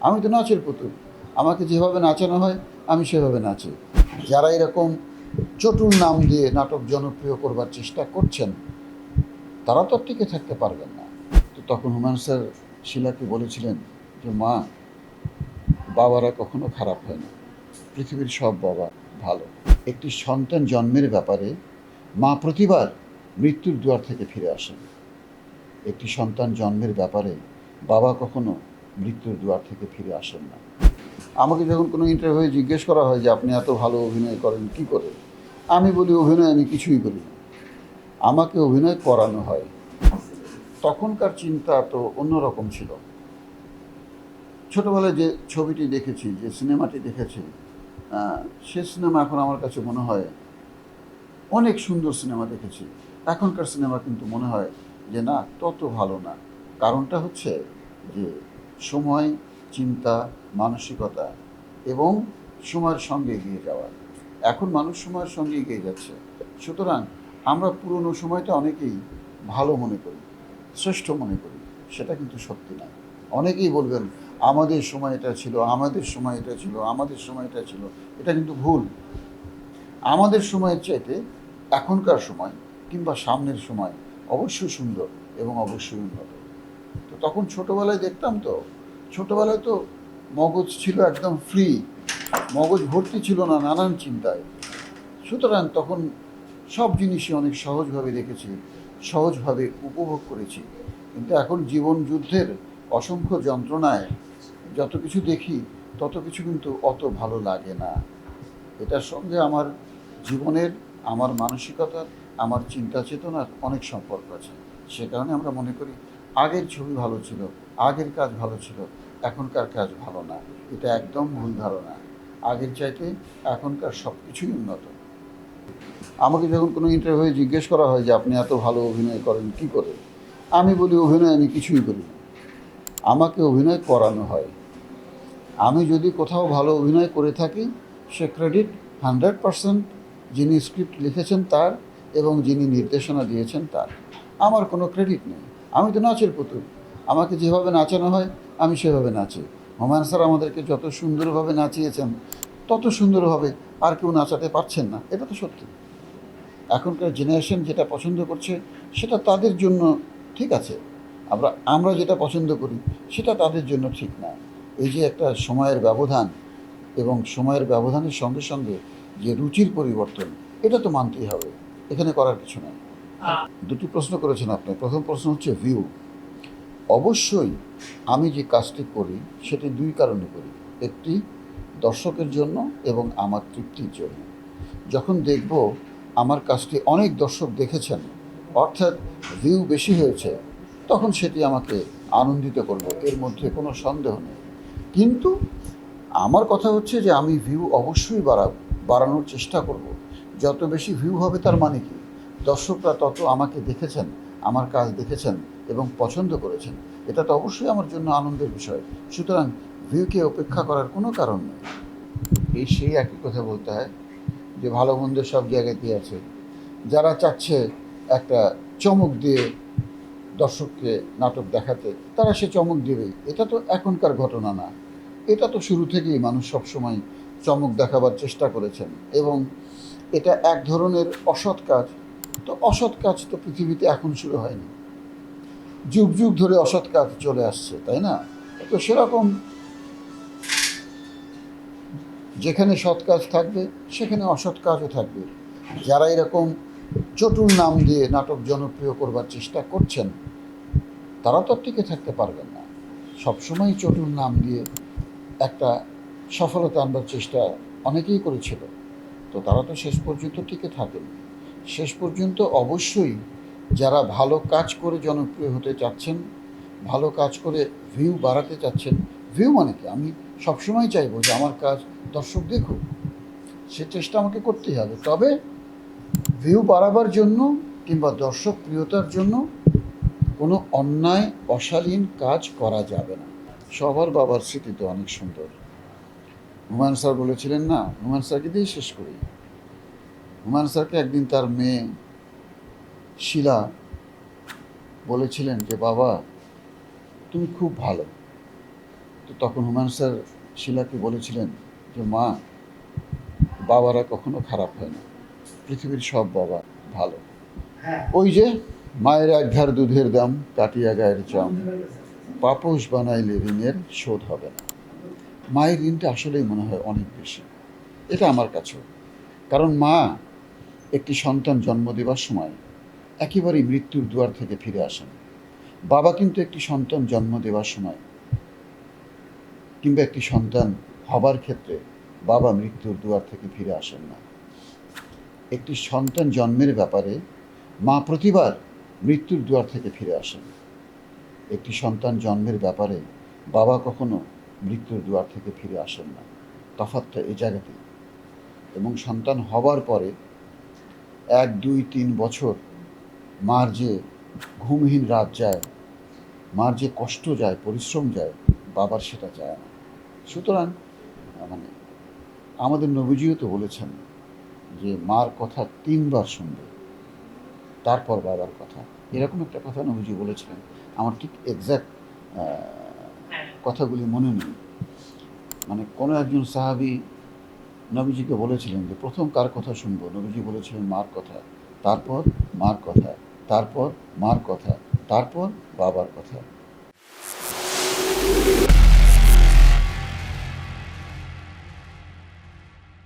আমি তো নাচের পুতুল, আমাকে যেভাবে নাচানো হয় আমি সেভাবে নাচি। যারা এরকম চটুল নাম দিয়ে নাটক জনপ্রিয় করবার চেষ্টা করছেন তারা তো আর টিকে থাকতে পারবেন না। তো তখন হুমায়ুন স্যার শিলাকে বলেছিলেন যে মা, বাবারা কখনো খারাপ হয় না, পৃথিবীর সব বাবা ভালো। একটি সন্তান জন্মের ব্যাপারে মা প্রতিবার মৃত্যুর দুয়ার থেকে ফিরে আসেন। একটি সন্তান জন্মের ব্যাপারে বাবা কখনো মৃত্যুর দুয়ার থেকে ফিরে আসেন না। আমাকে যখন কোনো ইন্টারভিউ জিজ্ঞেস করা হয় যে আপনি এত ভালো অভিনয় করেন কী করে, আমি বলি অভিনয় আমি কিছুই করি না, আমাকে অভিনয় করানো হয়। তখনকার চিন্তা তো অন্যরকম ছিল। ছোটোবেলায় যে ছবিটি দেখেছি, যে সিনেমাটি দেখেছি, সে সিনেমা এখন আমার কাছে মনে হয় অনেক সুন্দর সিনেমা দেখেছি। এখনকার সিনেমা কিন্তু মনে হয় যে না, তত ভালো না। কারণটা হচ্ছে যে সময়, চিন্তা, মানসিকতা এবং সময়ের সঙ্গে এগিয়ে যাওয়া। এখন মানুষ সময়ের সঙ্গে এগিয়ে যাচ্ছে, সুতরাং আমরা পুরনো সময়টা অনেকেই ভালো মনে করি, শ্রেষ্ঠ মনে করি। সেটা কিন্তু সত্যি না। অনেকেই বলবেন আমাদের সময় এটা ছিল, আমাদের সময় এটা ছিল, আমাদের সময় এটা ছিল। এটা কিন্তু ভুল। আমাদের সময়ের চাইতে এখনকার সময় কিংবা সামনের সময় অবশ্যই সুন্দর এবং অবশ্যই উন্নত। তো তখন ছোটোবেলায় দেখতাম, তো ছোটোবেলায় তো মগজ ছিল একদম ফ্রি, মগজ ভর্তি ছিল না নানান চিন্তায়। সুতরাং তখন সব জিনিসই অনেক সহজভাবে দেখেছি, সহজভাবে উপভোগ করেছি। কিন্তু এখন জীবন যুদ্ধের অসংখ্য যন্ত্রণায় যত কিছু দেখি তত কিছু কিন্তু অত ভালো লাগে না। এটার সঙ্গে আমার জীবনের, আমার মানসিকতার, আমার চিন্তা চেতনার অনেক সম্পর্ক আছে। সে কারণে আমরা মনে করি আগের ছবি ভালো ছিল, আগের কাজ ভালো ছিল, এখনকার কাজ ভালো না। এটা একদম ভুল ধারণা। আগের চাইতে এখনকার সব কিছুই উন্নত। আমাকে যখন কোনো ইন্টারভিউ জিজ্ঞেস করা হয় যে আপনি এত ভালো অভিনয় করেন কী করে, আমি বলি অভিনয় আমি কিছুই করি না, আমাকে অভিনয় করানো হয়। আমি যদি কোথাও ভালো অভিনয় করে থাকি সে ক্রেডিট 100% যিনি স্ক্রিপ্ট লিখেছেন তার এবং যিনি নির্দেশনা দিয়েছেন তার। আমার কোনো ক্রেডিট নেই। আমি তো নাচের পুতুল, আমাকে যেভাবে নাচানো হয় আমি সেভাবে নাচি। হুমায়ুন স্যার আমাদেরকে যত সুন্দরভাবে নাচিয়েছেন তত সুন্দরভাবে আর কেউ নাচাতে পারছেন না, এটা তো সত্যি। এখনকার জেনারেশন যেটা পছন্দ করছে সেটা তাদের জন্য ঠিক আছে, আমরা যেটা পছন্দ করি সেটা তাদের জন্য ঠিক না। এই যে একটা সময়ের ব্যবধান এবং সময়ের ব্যবধানের সঙ্গে সঙ্গে যে রুচির পরিবর্তন, এটা তো মানতেই হবে, এখানে করার কিছু নেই। দুটি প্রশ্ন করেছেন আপনি। প্রথম প্রশ্ন হচ্ছে ভিউ। অবশ্যই আমি যে কাজটি করি সেটি দুই কারণে করি। একটি দর্শকের জন্য এবং আমার তৃপ্তির জন্য। যখন দেখব আমার কাজটি অনেক দর্শক দেখেছেন, অর্থাৎ ভিউ বেশি হয়েছে, তখন সেটি আমাকে আনন্দিত করবে, এর মধ্যে কোনো সন্দেহ নেই। কিন্তু আমার কথা হচ্ছে যে আমি ভিউ অবশ্যই বাড়ানোর চেষ্টা করব। যত বেশি ভিউ হবে তার মানে কি, দর্শকরা তত আমাকে দেখেছেন, আমার কাজ দেখেছেন এবং পছন্দ করেছেন। এটা তো অবশ্যই আমার জন্য আনন্দের বিষয়। সুতরাং ভিউকে উপেক্ষা করার কোনো কারণ নেই। সেই একই কথা বলতে হয় যে ভালো মন্দ সব জায়গাতেই আছে। যারা চাচ্ছে একটা চমক দিয়ে দর্শককে নাটক দেখাতে, তারা সে চমক দেবেই। এটা তো এখনকার ঘটনা না, এটা তো শুরু থেকেই মানুষ সবসময় চমক দেখাবার চেষ্টা করেছেন এবং এটা এক ধরনের অসৎ কাজ। তো অসৎ কাজ তো পৃথিবীতে এখন শুরু হয়নি, যুগ যুগ ধরে অসৎ কাজ চলে আসছে, তাই না? তো সেরকম যেখানে সৎ কাজ থাকবে সেখানে অসৎ কাজও থাকবে। যারা এরকম চটুল নাম দিয়ে নাটক জনপ্রিয় করবার চেষ্টা করছেন তারা তো টিকে থাকতে পারবেন না। সবসময় চটুল নাম দিয়ে একটা সফলতা আনবার চেষ্টা অনেকেই করেছিল, তো তারা তো শেষ পর্যন্ত টিকে থাকেন। শেষ পর্যন্ত অবশ্যই যারা ভালো কাজ করে জনপ্রিয় হতে চাচ্ছেন, ভালো কাজ করে ভিউ বাড়াতে চাচ্ছেন, ভিউ মানে কি, আমি সবসময় চাইবো যে আমার কাজ দর্শক দেখুক, সে চেষ্টা আমাকে করতেই হবে। তবে ভিউ বাড়াবার জন্য কিংবা দর্শক প্রিয়তার জন্য কোনো অন্যায় অশালীন কাজ করা যাবে না। সবার বাবার স্মৃতি তো অনেক সুন্দর। হুমায়ুন স্যার বলেছিলেন না, হুমায়ুন স্যারকে দিয়েই শেষ করি। হুমায়ুন স্যারকে একদিন তার মেয়ে শিলা বলেছিলেন যে বাবা, তুমি খুব ভালো, তো তখন হুমায়ুন স্যার শিলাকে বলেছিলেন যে মা, বাবারা কখনো খারাপ হয় না, পৃথিবীর সব বাবা ভালো। ওই যে মায়ের এক ধার দুধের দাম, কাটিয়া গায়ের চাম, পাপোশ বানাইলে ঋণের শোধ হবে না। মায়ের ঋণটা আসলেই মনে হয় অনেক বেশি, এটা আমার কাছেও। কারণ মা একটি সন্তান জন্ম দেওয়ার সময় একেবারেই মৃত্যুর দুয়ার থেকে ফিরে আসেন। বাবা কিন্তু একটি সন্তান জন্ম দেওয়ার সময় কিংবা একটি সন্তান হবার ক্ষেত্রে বাবা মৃত্যুর দুয়ার থেকে ফিরে আসেন না। একটি সন্তান জন্মের ব্যাপারে মা প্রতিবার মৃত্যুর দুয়ার থেকে ফিরে আসেন। একটি সন্তান জন্মের ব্যাপারে বাবা কখনো মৃত্যুর দুয়ার থেকে ফিরে আসেন না। তফাৎটা এই জায়গাতেই। এবং সন্তান হবার পরে 1, 2, 3 বছর মার যে ঘুমহীন রাত যায়, মার যে কষ্ট যায়, পরিশ্রম যায়, বাবার সেটা যায় না। সুতরাং মানে আমাদের নবীজিও তো বলেছেন যে মার কথা 3 বার শুনবে, তারপর বাবার কথা। এরকম একটা কথা নবীজি বলেছিলেন। আমার ঠিক এক্স্যাক্ট কথাগুলি মনে নেই। মানে কোনো একজন সাহাবী নবীজিকে বলেছিলেন যে প্রথম কার কথা শুনবো? নবীজি বলেছিলেন মার কথা, তারপর মার কথা, তারপর মার কথা, তারপর বাবার কথা।